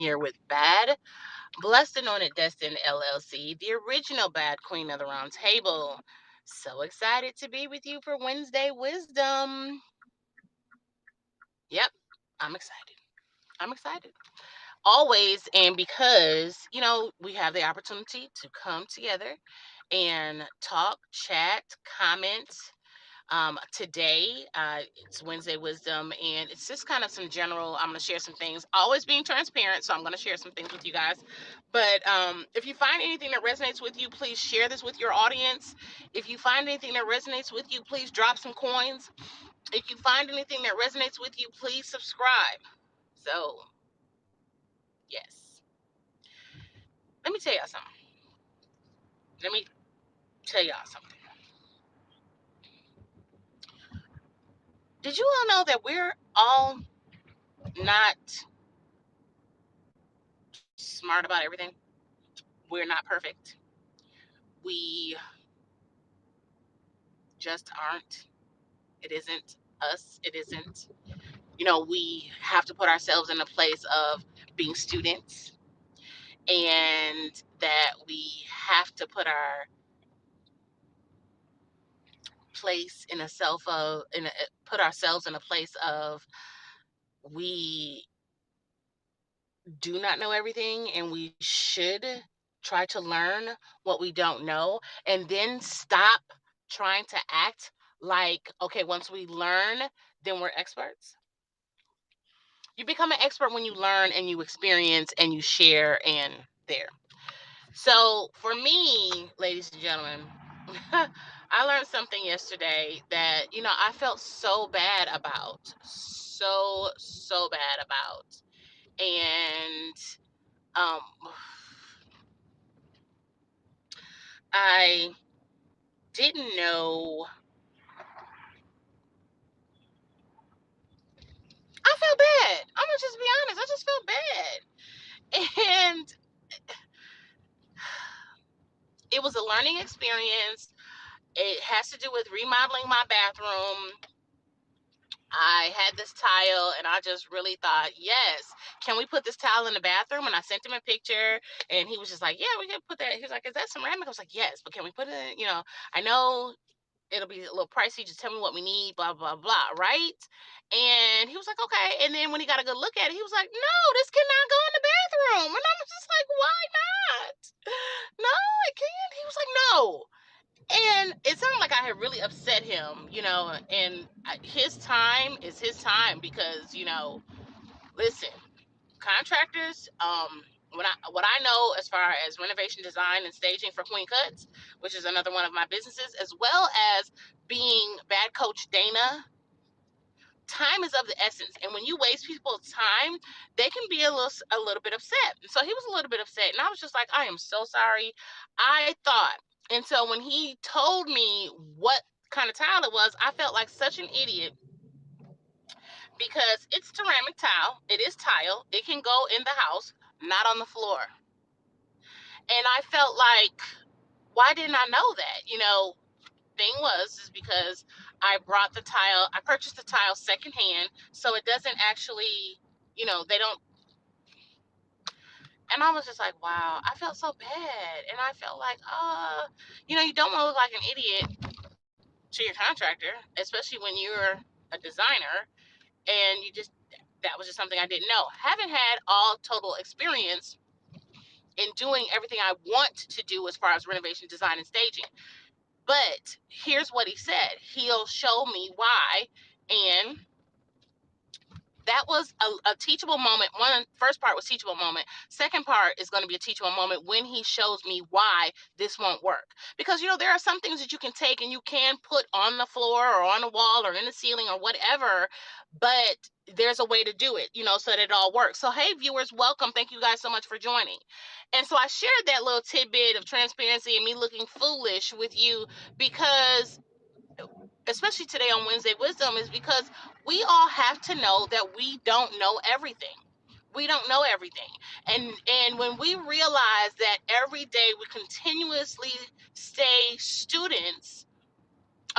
here with B.A.D, Blessed Anointed Destined LLC, the original B.A.D Queen of the Round Table. So excited to be with you for Wednesday Wisdom. Yep, I'm excited. I'm excited. Always, and because, we have the opportunity to come together and talk, chat, comment. Today, it's Wednesday Wisdom, and it's just kind of some general. I'm going to share some things, always being transparent. So I'm going to share some things with you guys. But if you find anything that resonates with you, please share this with your audience. If you find anything that resonates with you, please drop some coins. If you find anything that resonates with you, please subscribe. So, yes. Let me tell y'all something. Let me tell y'all something. Did you all know that we're all not smart about everything? We're not perfect. We just aren't. It isn't us. It isn't, we have to put ourselves in a place of being students, and that we have to put our place in a self of, put ourselves in a place of, we do not know everything, and we should try to learn what we don't know, and then stop trying to act like, okay, once we learn, then we're experts. You become an expert when you learn and you experience and you share and there. So for me, ladies and gentlemen, I learned something yesterday that, I felt so bad about. So bad about. And um I didn't know. I felt bad. I'm gonna just be honest. I just felt bad. And it was a learning experience. It has to do with remodeling my bathroom. I had this tile and I just really thought, yes, can we put this tile in the bathroom? And I sent him a picture and he was just like, yeah, we can put that. He was like, is that ceramic? I was like, yes, but can we put it in? I know it'll be a little pricey. Just tell me what we need, blah, blah, blah. Right. And he was like, okay. And then when he got a good look at it, he was like, no, this cannot go in the bathroom. And I was just like, why not? No, it can't. He was like, no. And it sounded like I had really upset him, and his time is his time because, listen, contractors, what I know as far as renovation design and staging for Queen Cuts, which is another one of my businesses, as well as being B.A.D coach Dana, time is of the essence. And when you waste people's time, they can be a little bit upset. So he was a little bit upset, and I was just like, I am so sorry. I thought, and so when he told me what kind of tile it was, I felt like such an idiot because it's ceramic tile. It is tile. It can go in the house, not on the floor. And I felt like, why didn't I know that? Thing is because I purchased the tile secondhand, so it doesn't actually, they don't. And I was just like, wow, I felt so bad. And I felt like, you don't want to look like an idiot to your contractor, especially when you're a designer. And that was just something I didn't know. Haven't had all total experience in doing everything I want to do as far as renovation design and staging. But here's what he said. He'll show me why. And that was a teachable moment. First part was teachable moment. Second part is going to be a teachable moment when he shows me why this won't work. Because, there are some things that you can take and you can put on the floor or on the wall or in the ceiling or whatever, but there's a way to do it, so that it all works. So, hey, viewers, welcome. Thank you guys so much for joining. And so I shared that little tidbit of transparency and me looking foolish with you because, especially today on Wednesday Wisdom, is because we all have to know that we don't know everything. We don't know everything. And when we realize that every day we continuously stay students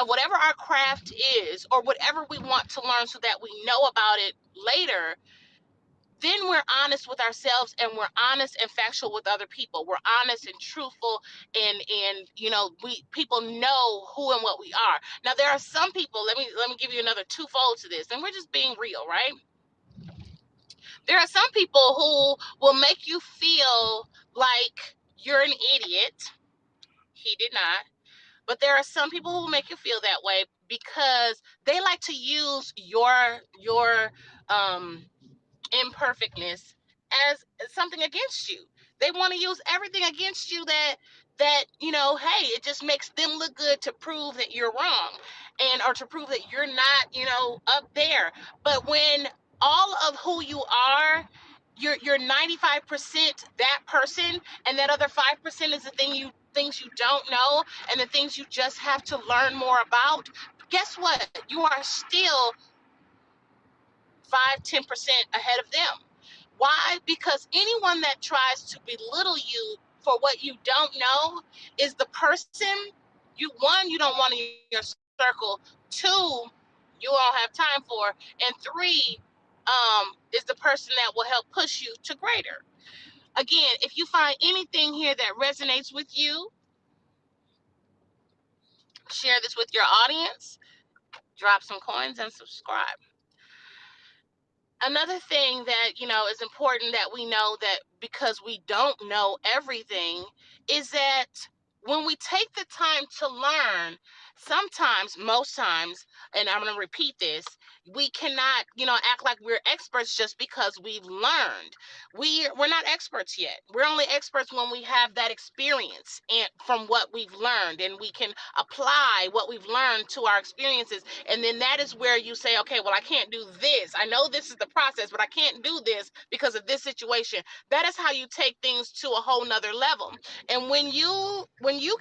of whatever our craft is or whatever we want to learn so that we know about it later, then we're honest with ourselves, and we're honest and factual with other people. We're honest and truthful, and we people know who and what we are. Now there are some people, let me give you another twofold to this, and we're just being real, right? There are some people who will make you feel like you're an idiot. He did not. But there are some people who will make you feel that way because they like to use your um imperfectness as something against you. They want to use everything against you that hey, it just makes them look good to prove that you're wrong, and or to prove that you're not, up there. But when all of who you are, you're 95% that person, and that other 5% is the things you don't know, and the things you just have to learn more about. Guess what? You are still 5-10% ahead of them. Why? Because anyone that tries to belittle you for what you don't know is the person you don't want in your circle. Two, you don't have time for, and three, is the person that will help push you to greater. Again, if you find anything here that resonates with you, share this with your audience, drop some coins, and subscribe. Another thing that is important that we know, that because we don't know everything, is that when we take the time to learn, sometimes, most times, and I'm going to repeat this, we cannot act like we're experts just because we've learned. We're not experts yet. We're only experts when we have that experience and from what we've learned, and we can apply what we've learned to our experiences. And then that is where you say, okay, well, I can't do this. I know this is the process, but I can't do this because of this situation. That is how you take things to a whole nother level. And when you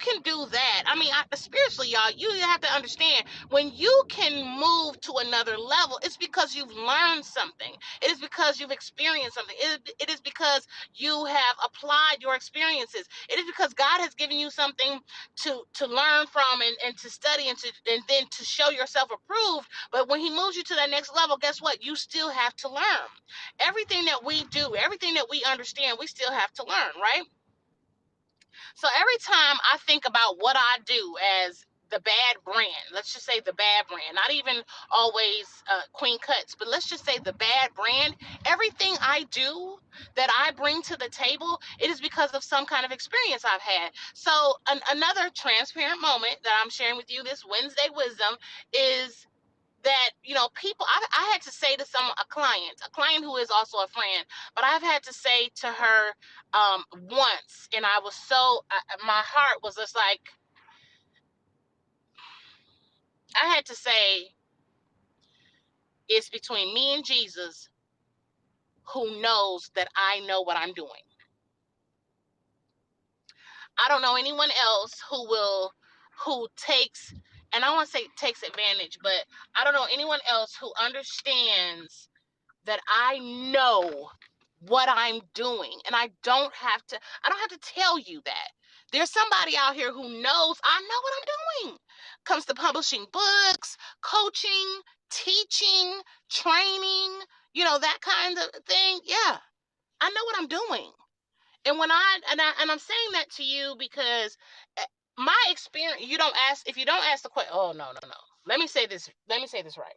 can do that, I mean, spiritually, y'all, you have to understand, when you can move to another level, it's because you've learned something. It is because you've experienced something. It is because you have applied your experiences. It is because God has given you something to learn from, and to study, and then to show yourself approved. But when he moves you to that next level, guess what? You still have to learn. Everything that we do, everything that we understand, we still have to learn, right? So every time I think about what I do as the B.A.D brand, let's just say the B.A.D brand, not even always Queen Cuts, but let's just say the B.A.D brand, everything I do that I bring to the table, it is because of some kind of experience I've had. So another transparent moment that I'm sharing with you this Wednesday wisdom is that people, I had to say to a client who is also a friend, but I've had to say to her once, and I was my heart was just like, I had to say, it's between me and Jesus, who knows that I know what I'm doing. I don't know anyone else who takes, and I don't want to say takes advantage, but I don't know anyone else who understands that I know what I'm doing, and I don't have to tell you that. There's somebody out here who knows I know what I'm doing. Comes to publishing books, coaching, teaching, training, that kind of thing. Yeah, I know what I'm doing. And I'm saying that to you because my experience, if you don't ask the question. Oh, no, no, no. Let me say this right.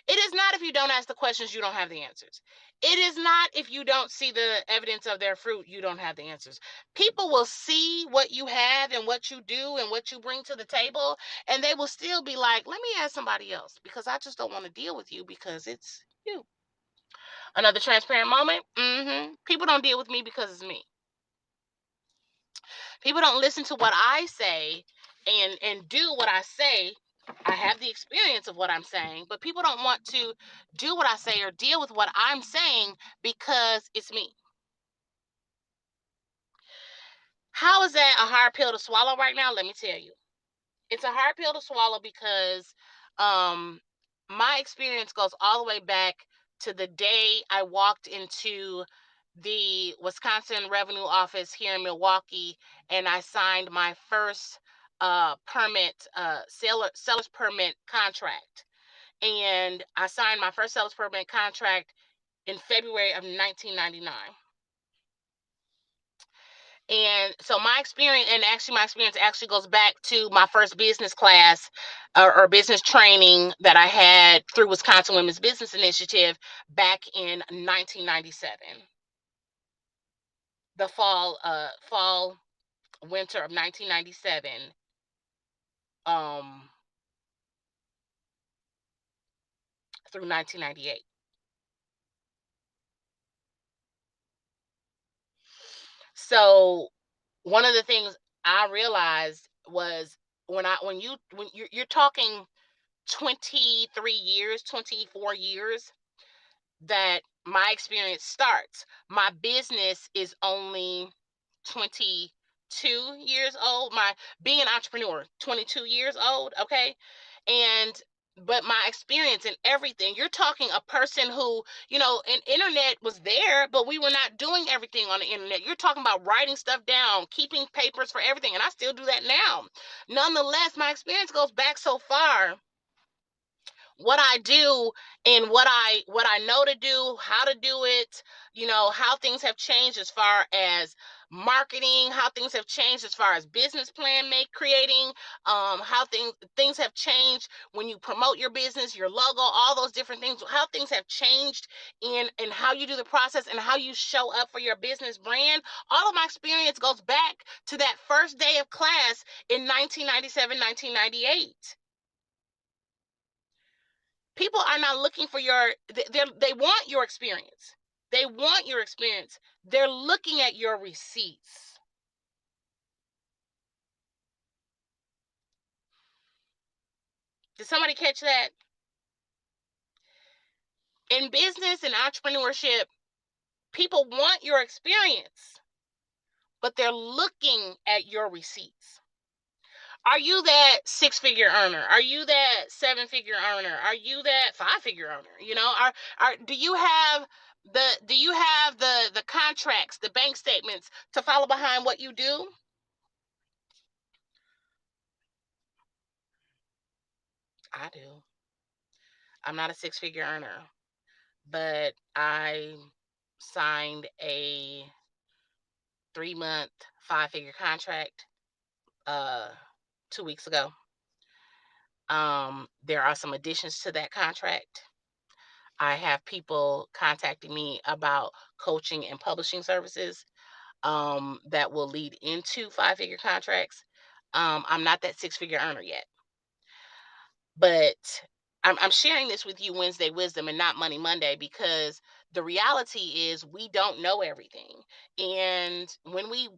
It is not if you don't ask the questions, you don't have the answers. It is not if you don't see the evidence of their fruit, you don't have the answers. People will see what you have and what you do and what you bring to the table, and they will still be like, let me ask somebody else, because I just don't want to deal with you because it's you. Another transparent moment. People don't deal with me because it's me. People don't listen to what I say and do what I say. I have the experience of what I'm saying, but people don't want to do what I say or deal with what I'm saying because it's me. How is that a hard pill to swallow right now? Let me tell you. It's a hard pill to swallow because um my experience goes all the way back to the day I walked into the Wisconsin Revenue Office here in Milwaukee, and I signed my first seller's permit contract. And I signed my first seller's permit contract in February of 1999. And so my experience, and actually my experience actually goes back to my first business class, or business training that I had through Wisconsin Women's Business Initiative back in 1997, the fall winter of 1997, um, through 1998. So one of the things I realized was, when you're talking 23 years, 24 years that my experience starts. My business is only 22 years old. My being an entrepreneur, 22 years old, okay? And but my experience and everything, you're talking a person who, and internet was there, but we were not doing everything on the internet. You're talking about writing stuff down, keeping papers for everything, and I still do that now. Nonetheless, my experience goes back so far. What I do and what I know to do, how to do it, how things have changed as far as marketing, how things have changed as far as business plan make creating, how things have changed when you promote your business, your logo, all those different things, how things have changed in how you do the process and how you show up for your business brand. All of my experience goes back to that first day of class in 1997, 1998. People are not looking for they want your experience. They want your experience. They're looking at your receipts. Did somebody catch that? In business and entrepreneurship, people want your experience, but they're looking at your receipts. Are you that six-figure earner? Are you that seven-figure earner? Are you that five-figure earner? Do you have the contracts, the bank statements to follow behind what you do? I do. I'm not a six-figure earner, but I signed a 3-month, five-figure contract uh 2 weeks ago. There are some additions to that contract. I have people contacting me about coaching and publishing services that will lead into five-figure contracts. I'm not that six-figure earner yet. But I'm sharing this with you Wednesday Wisdom and not Money Monday, because the reality is we don't know everything. And when we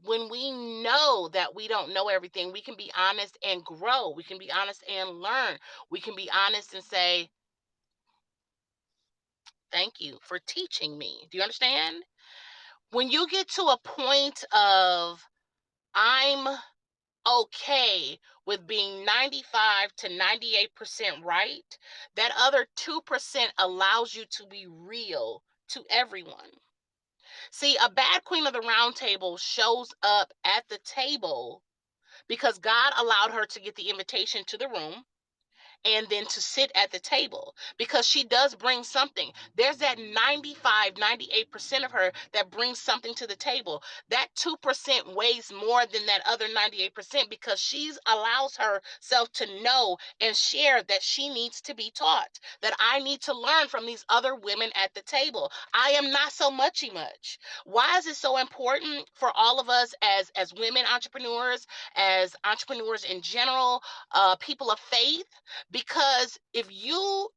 know that we don't know everything, we can be honest and grow. We can be honest and learn. We can be honest and say, thank you for teaching me. Do you understand? When you get to a point of, I'm okay with being 95 to 98% right, that other 2% allows you to be real to everyone. See, a bad queen of the round table shows up at the table because God allowed her to get the invitation to the room and then to sit at the table, because she does bring something. There's that 95, 98% of her that brings something to the table. That 2% weighs more than that other 98% because she allows herself to know and share that she needs to be taught, that I need to learn from these other women at the table. I am not so much. Why is it so important for all of us as women entrepreneurs, as entrepreneurs in general, people of faith? Because if you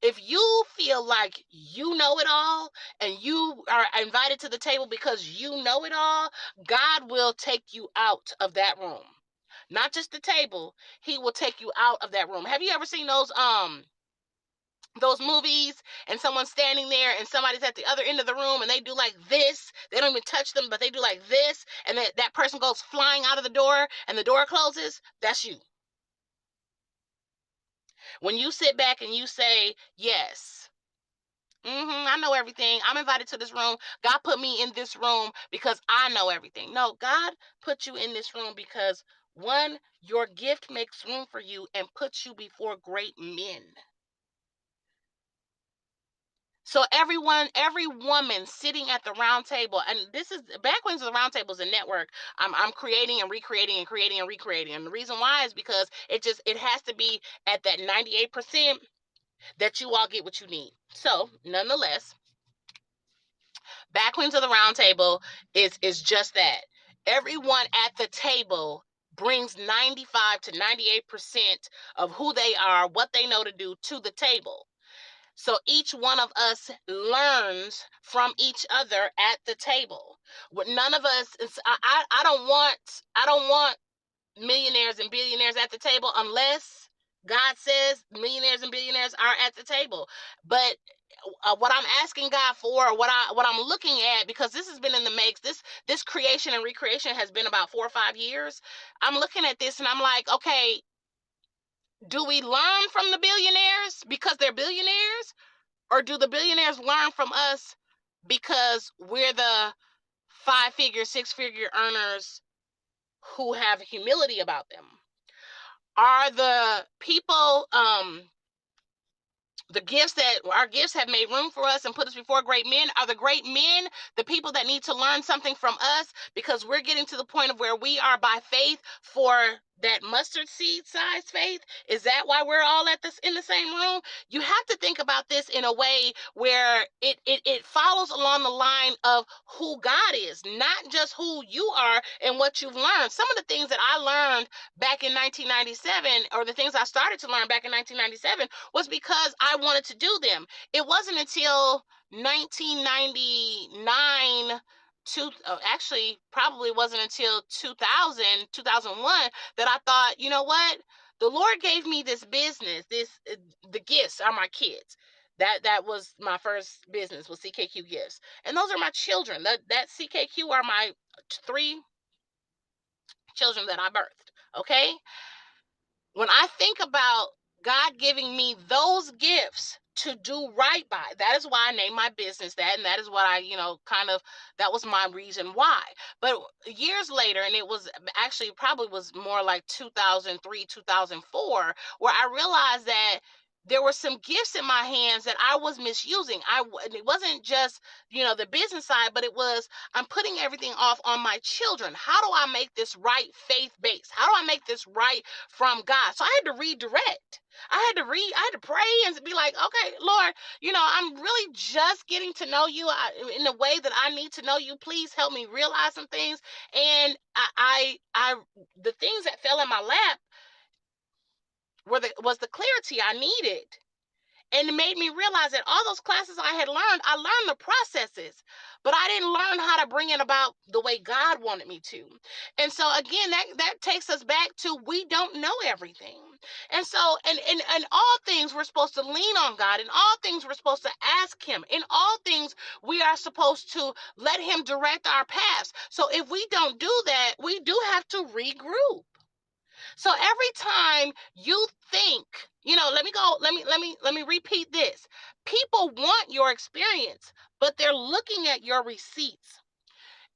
feel like you know it all and you are invited to the table because you know it all, God will take you out of that room. Not just the table, he will take you out of that room. Have you ever seen those movies and someone's standing there and somebody's at the other end of the room and they do like this? They don't even touch them, but they do like this, and that person goes flying out of the door and the door closes? That's you. When you sit back and you say, yes, I know everything. I'm invited to this room. God put me in this room because I know everything. No, God put you in this room because, one, your gift makes room for you and puts you before great men. So every woman sitting at the round table, and this is Backlinks of the Round Table is a network. I'm creating and recreating and creating and recreating. And the reason why is because it has to be at that 98% that you all get what you need. So nonetheless, Backlinks of the Round Table is just that. Everyone at the table brings 95 to 98% of who they are, what they know to do to the table. So each one of us learns from each other at the table. None of us I don't want millionaires and billionaires at the table unless God says millionaires and billionaires are at the table. But what I'm asking God for, or what I'm looking at, because this has been in the makes, this creation and recreation has been about 4 or 5 years. I'm looking at this and I'm like, okay, do we learn from the billionaires because they're billionaires? Or do the billionaires learn from us because we're the 5-figure, 6-figure earners who have humility about them? Are the people, the gifts that our gifts have made room for us and put us before great men, are the great men the people that need to learn something from us because we're getting to the point of where we are by faith for that mustard seed size faith? Is that why we're all at this in the same room? You have to think about this in a way where it follows along the line of who God is, not just who you are and what you've learned. Some of the things that I learned back in 1997, or the things I started to learn back in 1997, was because I wanted to do them. It wasn't until 1999 actually probably wasn't until 2001 that I thought, you know what? The Lord gave me this business. The gifts are my kids. That was my first business, was CKQ Gifts. And those are my children. That CKQ are my 3 children that I birthed. Okay? When I think about God giving me those gifts to do right by, that is why I named my business that, and that is what I, that was my reason why. But years later, and it was actually probably was more like 2003, 2004, where I realized that there were some gifts in my hands that I was misusing. It wasn't just, the business side, but it was, I'm putting everything off on my children. How do I make this right faith based? How do I make this right from God? So I had to redirect. I had to pray and be like, okay, Lord, I'm really just getting to know you in the way that I need to know you. Please help me realize some things. And the things that fell in my lap was the clarity I needed. And it made me realize that all those classes I learned the processes, but I didn't learn how to bring it about the way God wanted me to. And so again, that takes us back to, we don't know everything. And so, and all things we're supposed to lean on God. In all things we're supposed to ask him. In all things we are supposed to let him direct our paths. So if we don't do that, we do have to regroup. So every time you think, let me repeat this. People want your experience, but they're looking at your receipts.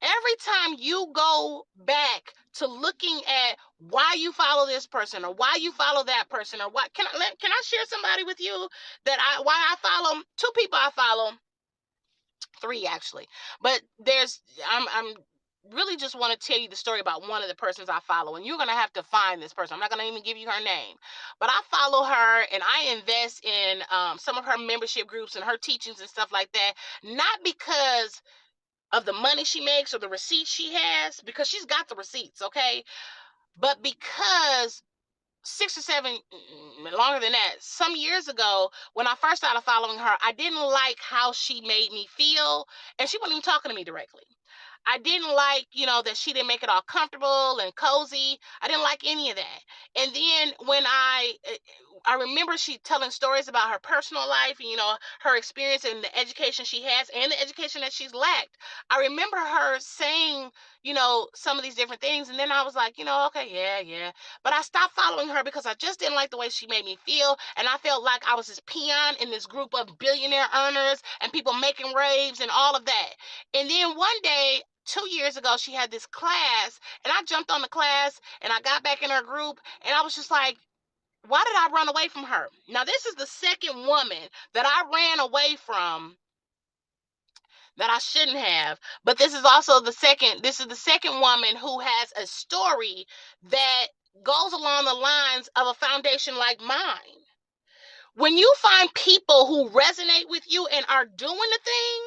Every time you go back to looking at why you follow this person or why you follow that person, or what, can I share somebody with you that why I follow 2 people I follow, 3 actually. But I'm really just want to tell you the story about one of the persons I follow, and you're going to have to find this person. I'm not going to even give you her name, but I follow her and I invest in some of her membership groups and her teachings and stuff like that, not because of the money she makes or the receipts she has, because she's got the receipts, okay, but because 6 or 7, longer than that, some years ago, when I first started following her, I didn't like how she made me feel, and she wasn't even talking to me directly. I didn't like, that she didn't make it all comfortable and cozy. I didn't like any of that. And then when I remember she telling stories about her personal life and, her experience and the education she has and the education that she's lacked. I remember her saying, some of these different things. And then I was like, okay, yeah. But I stopped following her because I just didn't like the way she made me feel. And I felt like I was this peon in this group of billionaire earners and people making raves and all of that. And then one day, 2 years ago, she had this class, and I jumped on the class and I got back in her group, and I was just like, Why did I run away from her? Now, this is the second woman that I ran away from that I shouldn't have. But this is the second woman who has a story that goes along the lines of a foundation like mine. When you find people who resonate with you and are doing the thing,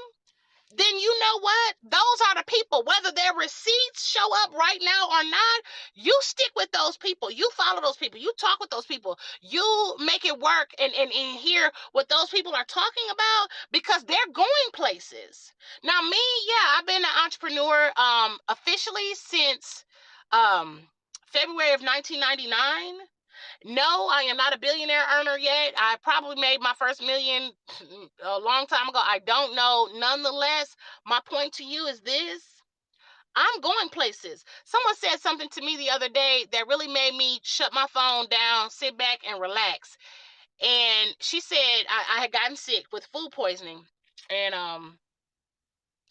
then you know what? Those are the people. Whether their receipts show up right now or not, you stick with those people. You follow those people. You talk with those people. You make it work and hear what those people are talking about because they're going places. Now, me, yeah, I've been an entrepreneur officially since um, February of 1999. No, I am not a billionaire earner yet. I probably made my first million a long time ago. I don't know. Nonetheless, my point to you is this. I'm going places. Someone said something to me the other day that really made me shut my phone down, sit back, and relax. And she said I had gotten sick with food poisoning. And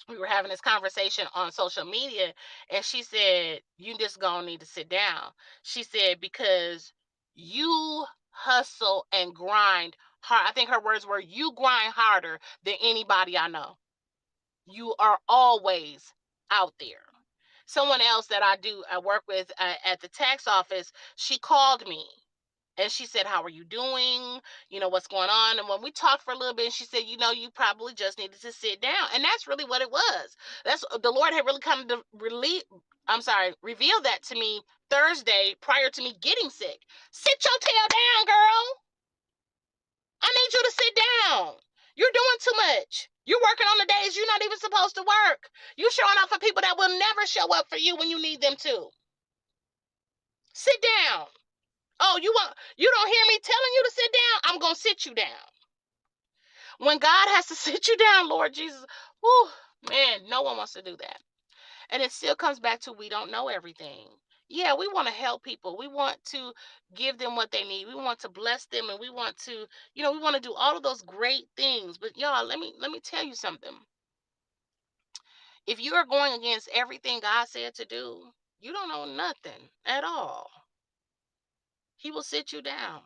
we were having this conversation on social media, and she said, "You just gonna need to sit down." She said, "Because you hustle and grind hard." I think her words were, "You grind harder than anybody I know. You are always out there." Someone else that I work with at the tax office, she called me and she said, "How are you doing? You know, what's going on?" And when we talked for a little bit, she said, "You know, you probably just needed to sit down." And that's really what it was. That's the Lord had really come to reveal that to me Thursday prior to me getting sick. Sit your tail down, girl. I need you to sit down. You're doing too much. You're working on the days you're not even supposed to work. You're showing up for people that will never show up for you when you need them to. Sit down. Oh, you don't hear me telling you to sit down? I'm going to sit you down. When God has to sit you down, Lord Jesus, whew, man, no one wants to do that. And it still comes back to we don't know everything. Yeah, we want to help people. We want to give them what they need. We want to bless them and we want to, we want to do all of those great things. But y'all, let me tell you something. If you are going against everything God said to do, you don't know nothing at all. He will sit you down.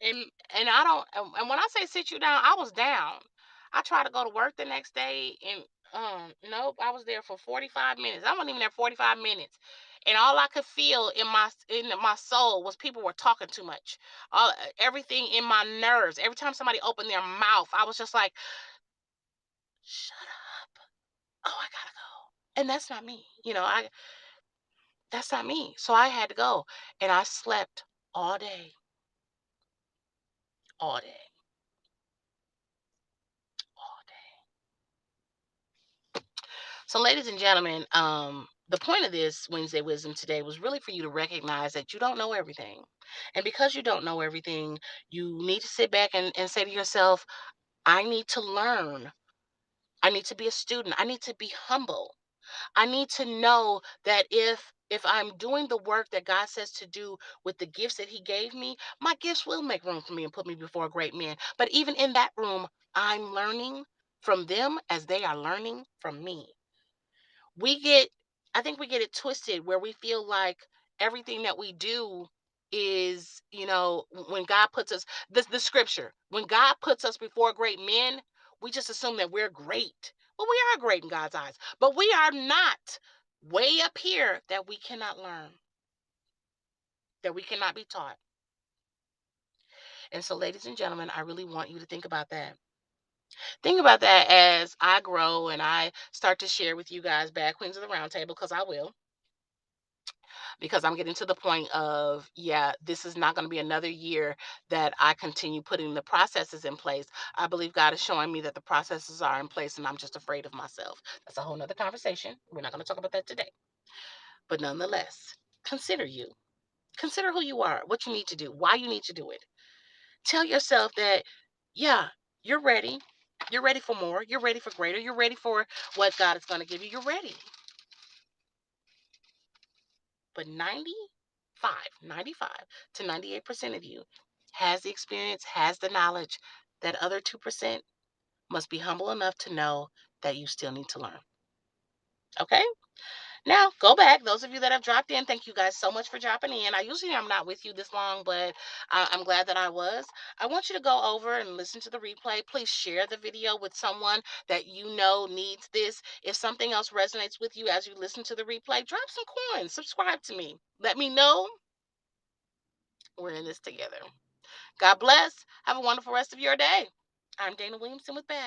And I don't and when I say sit you down, I was down. I tried to go to work the next day and nope, I was there for 45 minutes. I wasn't even there 45 minutes. And all I could feel in my soul was people were talking too much. Everything in my nerves. Every time somebody opened their mouth, I was just like, "Shut up. Oh, I gotta go." And that's not me. That's not me. So I had to go. And I slept all day. All day. All day. So, ladies and gentlemen, the point of this Wednesday Wisdom today was really for you to recognize that you don't know everything. And because you don't know everything, you need to sit back and say to yourself, I need to learn. I need to be a student. I need to be humble. I need to know that if I'm doing the work that God says to do with the gifts that He gave me, my gifts will make room for me and put me before great men. But even in that room, I'm learning from them as they are learning from me. we get I think we get it twisted where we feel like everything that we do is, when God puts us the scripture, when God puts us before great men, we just assume that we're great. Well, we are great in God's eyes, but we are not way up here that we cannot learn, that we cannot be taught. And so, ladies and gentlemen, I really want you to think about that. Think about that as I grow and I start to share with you guys, Bad Queens of the Round Table, because I will. Because I'm getting to the point of, yeah, this is not going to be another year that I continue putting the processes in place. I believe God is showing me that the processes are in place and I'm just afraid of myself. That's a whole nother conversation. We're not going to talk about that today. But nonetheless, consider you. Consider who you are, what you need to do, why you need to do it. Tell yourself that, yeah, you're ready. You're ready for more. You're ready for greater. You're ready for what God is going to give you. You're ready. But 95 to 98% of you has the experience, has the knowledge. That other 2% must be humble enough to know that you still need to learn. Okay? Now, go back. Those of you that have dropped in, thank you guys so much for dropping in. I usually am not with you this long, but I'm glad that I was. I want you to go over and listen to the replay. Please share the video with someone that you know needs this. If something else resonates with you as you listen to the replay, drop some coins. Subscribe to me. Let me know we're in this together. God bless. Have a wonderful rest of your day. I'm Dana Williamson with B.A.D.